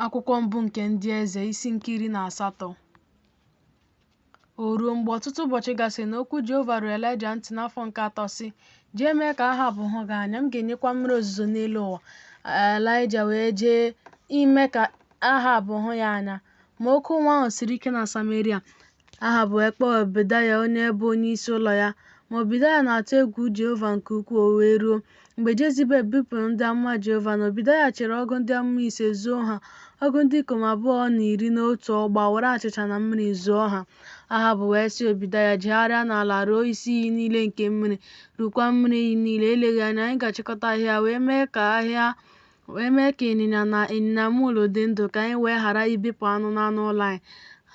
Akwụkwọ mbụ nke ndị eze isi nke 18. O ruo mgbe ọtụtụ ụbọchị gasịrị na okwu Jehova ruru Elaịja ntị n'afọ nke 3 sị, jee mee ka Ahab hụ gị anya, m ga-enyekwa mmiri ozuzo n'elu ụwa. Elaịja wee jee ime ka Ahab hụ ya anya, ma oke ụnwụ ahụ siri ike na Sameria. Ahab wee kpọọ Ọbadaya onye bụ onyeisi ụlọ ya, ma Ọbadaya na-atụ egwu Jehova nke ukwuu. O wee ruo mgbe Jezebel bipụrụ ndị amụma Jehova, na Ọbadaya chere ọgụ ndị amụma 5 zuo ha, ọgụ ndị ikom 211 ọgba, were achịcha na mmiri zuo ha. Ahab wee sị Ọbadaya, jegharịa n'ala ruo isi iyi niile nke mmiri, rukwa mmiri iyi niile. Eleghị anya anyị ga-achịkọta ahịhịa wee mee ka ịnyịnya na ịnyịnya muul dị ndụ, ka anyị wee ghara ibipụ anụ na anụ ụlọ anyị.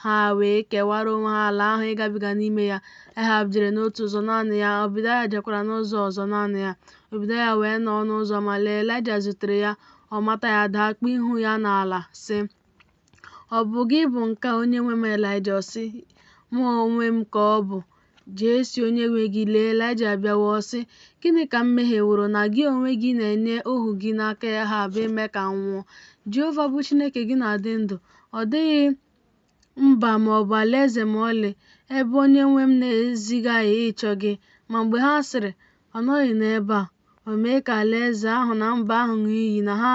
Ha wee kewara onwe ha ala ahụ ịgabiga n'ime ya. Ahab jere n'otu ụzọ naanị ya, Ọbadaya jekwara n'ụzọ ọzọ naanị ya. Ọbadaya wee nọ n'ụzọ, ma lee, Elaịja zutere ya. Ọ mata ya, daa kpuo ihu ya n'ala sị, ọ bụ gị bụ nke a, onye nwe m Elaịja? Ọ sị, mụ onwe m ka ọ bụ. Jee sị onye nwe gị, lee, Elaịja abịawo. Ọ sị, gịnị ka m mehieworo na gị onwe gị na-enye ohu gị n'aka Ahab ime ka m nwụọ? Jehova bụ Chineke gị na-adị ndụ. Ọ dịghị mba ma ọ bụ alaeze ma ọlị ebe onye nwe m na-ezigaghị ịchọ gị. Ma mgbe ha sịrị, ọ nọghị n'ebe a, o mee ka alaeze ahụ na mba ahụ ṅụọ iyi na ha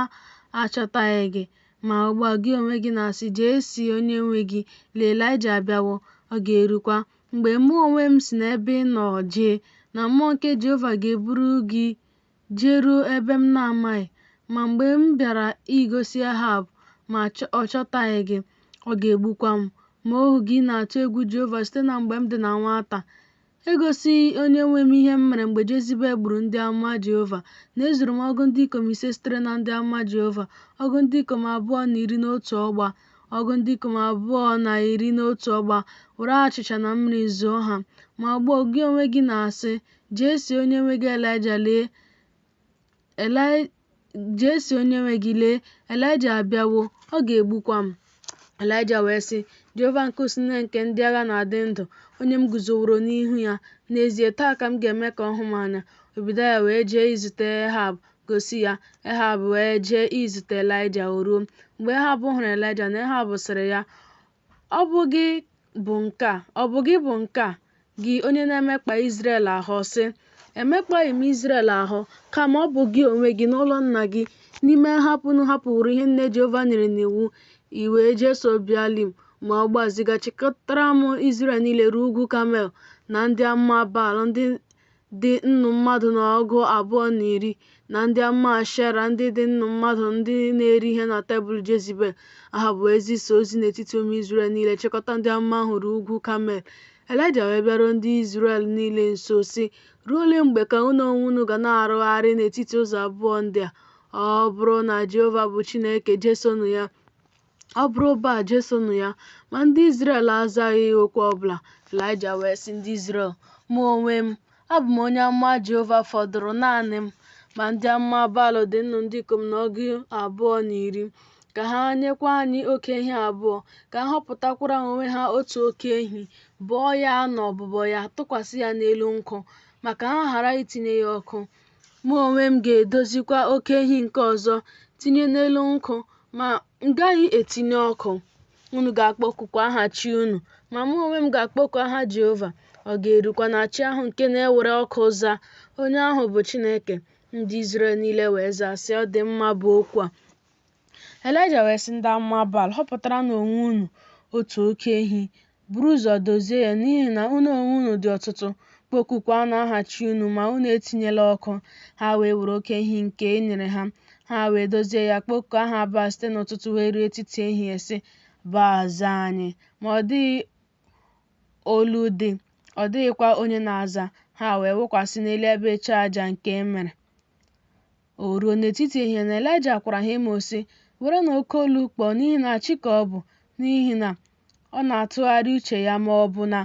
achọtaghị gị. Ma ugbu a gị onwe gị na-asị, jee sị onye nwe gị, lee, Elaịja abịawo. Ọ ga-erukwa mgbe mụ onwe m si n'ebe ị nọ jee, na mmụọ nke Jehova ga-eburu gị jeruo ebe m na-amaghị. Ma mgbe m bịara igosi Ahab ma ọ chọtaghị gị, ọ ga-egbukwa m. Ma ohu gị na-atụ egwu Jehova site na mgbe m dị na nwata. Egosighị onye nwe m ihe m mere mgbe Jezebel gburu ndị amụma Jehova, na ezuru m ọgụ ndị ikom 5 sitere na ndị amụma Jehova, ọgụ ndị ikom 211 ọgba, ọgụ ndị ikom 211 ọgba, were achịcha na mmiri zuo ha. Ma ugbu a gị onwe gị na-asị, jee sị onye nwe gị Elaịja, lee, Elaịja abịawo. Ọ ga-egbukwa m. Elaịja wee sị, Jehova nke usuu nke ndị agha na-adị ndụ, onye m guzoworo n'ihu ya, n'ezie taa ka m ga-eme ka ọ hụ m anya. Ọbadaya wee jee izute Ahab, gosi ya. Ahab wee jee izute Elaịja. O ruo mgbe Ahab hụrụ Elaịja, na Ahab sịrị ya, ọ bụ gị bụ nke a, gị onye na-emekpa Izrel ahụ? Sị, emekpaghị m Izrel ahụ, kama ọ bụ gị onwe gị na ụlọ nna gị n'ime nhapụ unu hapụrụ ihe nne Jehova nyere n'iwu, i wee jee so Baalim. Ma ugbu a ziga chịkọtara m Izrel niile ruo ugwu Kamel, na ndị amụma Baal ndị dị nnu mmadụ n'ọgụ 210, na ndị amụma Ashera ndị dị nnu mmadụ, ndị na-eri ihe na tebụl Jezebel. Ahab wee zisaa ozi n'etiti ụmụ Izrel niile, chịkọta ndị amụma ahụ ruo ugwu Kamel. Elaịja wee bịaruo ndị Izrel niile nso sị, ruo ole mgbe ka unu onwe unu ga na-arụgharị n'etiti ụzọ abụọ ndị a? Ọ bụrụ na Jehova bụ Chineke, jesonụ ya. Ọ bụrụ Baal, jesonụ ya. Ma ndị Izrel azaghị okwu ọbụla. Elaịja wee sị ndị Izrel, mụ onwe m, abụ m onye amụma Jehova, fọdụrụ naanị m. Ma ndị amụma Baal dị nnu ndị ikom n'ọgụ 210, ka ha nyekwa anyị oke ehi 2, ka ha họpụtakwara onwe ha otu oke ehi, bọọ ya na ọbụbọ ya, tụkwasị ya n'elu nkụ, maka ha ghara itinye ya ọkụ. Mụ onwe m ga-edozikwa oke ehi nke ọzọ, tinye n'elu nkụ, ma m gaghị etinye ọkụ. Unu ga-akpọkukwa aha chi unu, ma mụ onwe m ga-akpọku aha Jehova. Ọ ga-erukwa na chi ahụ nke na-ewere ọkụ zaa, onye ahụ bụ Chineke. Ndị Izrel niile wee zaa sị, ọ dị mma bụ okwu a. Elaịja wee sị ndị amụma Baal, họpụtara n'onwe unu otu oke ehi, buru ụzọ dozie ya, n'ihi na unu onwe unu dị ọtụtụ. Kpọkukwa n'aha chi unu, ma unu etinyela ọkụ. Ha wee were oke ehi nke e nyere ha. Ha wee dozie ya, kpọkuo aha Baal site n'ụtụtụ wee ruo etiti ehihie sị, Baal zaa anyị. Ma ọ dịghị olu dị, ọ dịghịkwa onye na-aza. Ha wee wụkwasị n'elu ebe ịchụ aja nke e mere. O ruo n'etiti ehihie, na Elaịja kwara ha emo sị, were na oke olu kpọọ, n'ihi na chi ka ọ bụ, n'ihi na ọ na-atụgharị uche ya, ma ọ bụ na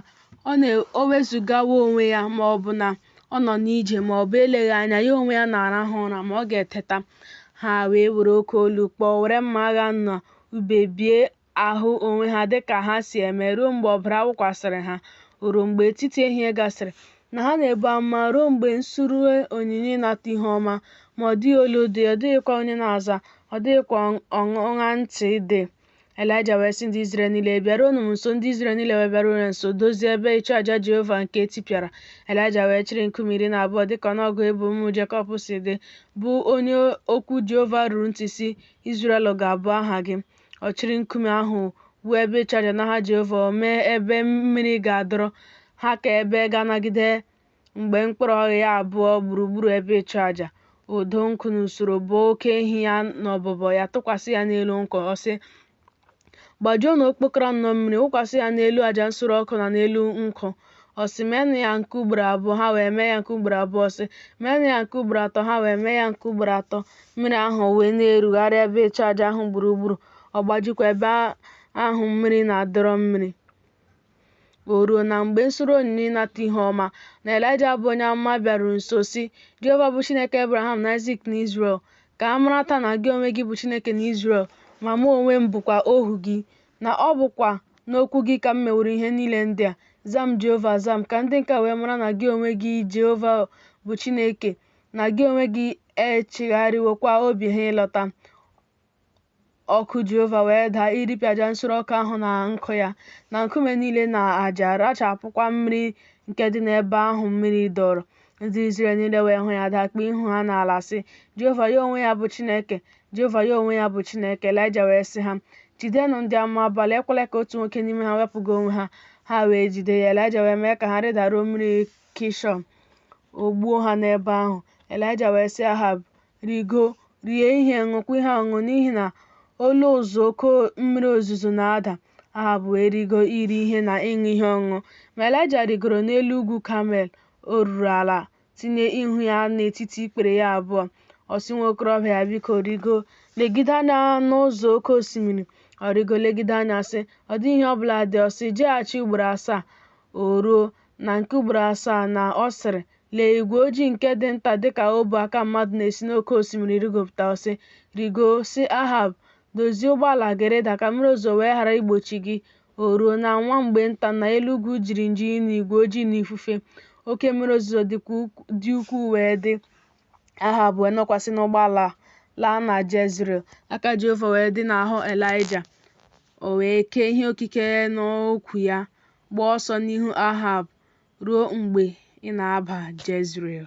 o wezụgawa onwe ya, ma ọ bụ na ọ nọ n'ije, ma ọ bụ eleghị anya ya onwe ya na-arahụ ụra, ma ọ ga-eteta. Ha wee were oke olu kpọọ, were mma agha na ube bie ahụ onwe ha dịka ha si eme, ruo mgbe ọbara wụkwasịrị ha. O ruo mgbe etiti ehihie gasịrị, na ha na-ebu amụma ruo mgbe nsurue onyinye ịnata ihe ọma, ma ọ dịghị olu dị, ọ dịghịkwa onye na-aza. ọ dịghịkwa ọṅa ntị dị. Elaịja wee sị ndị Izrel niile, bịaruonụ m nso. Ndị Izrel niile wee bịaruo ya nso, dozie ebe ịchụ àjà Jehova nke etipịara. Elaịja wee chịrị nkume 12 dịka ọnụọgụ ebo ụmụ Jekọb si dị, bụ onye okwu Jehova ruru ntị, si, Izrel ga-abụ aha gị. Ọ chịrị nkume ahụ wuo ebe ịchụ àjà n'aha Jehova. O mee ebe mmiri ga-adọrọ ha ka ebe ga-anagide mgbe mkpụrụ ọghị ya abụọ gburugburu ebe ịchụ àjà. O doo nkụ n'usoro, bụọ oke ehi ya na ọbọbọ ya, tụkwasị ya n'elu nkụ. Ọ sị, gbajuonụ okpokoro nnọọ mmiri, wụkwasị ya n'elu àjà nsure ọkụ na n'elu nkụ. Ọ sị, meenụ ya nke ugboro abụọ. Ha wee mee ya nke ugboro abụọ. Ọ sị, meenụ ya nke ugboro atọ. Ha wee mee ya nke ugboro atọ. Mmiri ahụ wee na-erugharị ebe ịchụ àjà ahụ gburugburu. Ọ gbajikwa ebe ahụ mmiri na-adọrọ mmiri. O ruo na mgbe nsure onyinye ịnata ihe ọma, na Elaịja bụ onye amụma bịaruru nso, si, Jehova bụ Chineke Abraham na Aịzik na Izrel, ka a marata na gị onwe gị bụ Chineke na Izrel, ma mụ onwe m bụkwa ohu gị, na ọ bụkwa n'okwu gị ka m meworo ihe niile ndị a. Zam Jehova, zam, ka ndị nke wee mara na gị onwe gị Jehova bụ Chineke, na gị onwe gị echigharịwokwa obi ha ịlọta. Ọkụ Jehova wee daa iripịa àjà nsure ọkụ ahụ na nkụ ya, na nkume niile na àjà, rachapụkwa mmiri nke dị n'ebe ahụ mmiri dọrọ. Ndị Izrel niile wee hụ ya, dakpuo ihu ha n'ala, sị, Jehova ya onwe ya bụ Chineke, Jehova ya onwe ya bụ Chineke. Elaịja wee sị ha, jidenụ ndị amụma abalị, ekwela ka otu nwoke n'ime ha wepụga onwe ha. Ha wee jide ya. Elaịja wee mee ka ha rịdaruo mmiri Kishọn, o gbuo ha n'ebe ahụ. Elaịja wee sị Ahab, rigo, rie ihe, ṅụkwa ihe ọṅụṅụ, n'ihi na olu ụzụ oke mmiri ozuzo na-ada. Ahab wee rigo iri ihe na ịṅụ ihe ọṅụṅụ. Ma Elaịja rigoro n'elu ugwu Kamel. O ruru ala, tinye ihu ya n'etiti ikpere ya abụọ. Ọ sị nwa okorobịa ya, biko rigo, legide anya n'ụzọ oke osimiri. Ọ rigo legide anya, sị, ọ dịghị ihe ọbụla dị. Ọ sị, jeghachi ugboro 7. O ruo na nke ugboro 7, na ọ sịrị, lee, igwe ojii nke dị nta dịka ọbụ aka mmadụ na-esi n'oke osimiri rigopụta. Ọ sị, rigo, sị Ahab, dozie ụgbọala gị, rịda, ka mmiri ozuzo wee ghara igbochi gị. O ruo na nwa mgbe nta, na elu ugwu jiri nji na igwe ojii na ifufe, oke mmiri ozuzo dị ukwuu wee dị. Ahab wee nọkwasị n'ụgbọala laa na Jezril. Aka Jehova wee dị n'ahụ Elaịja. O wee kee ihe okike n'ukwu ya, gbaa ọsọ n'ihu Ahab ruo mgbe ị na-aba Jezril.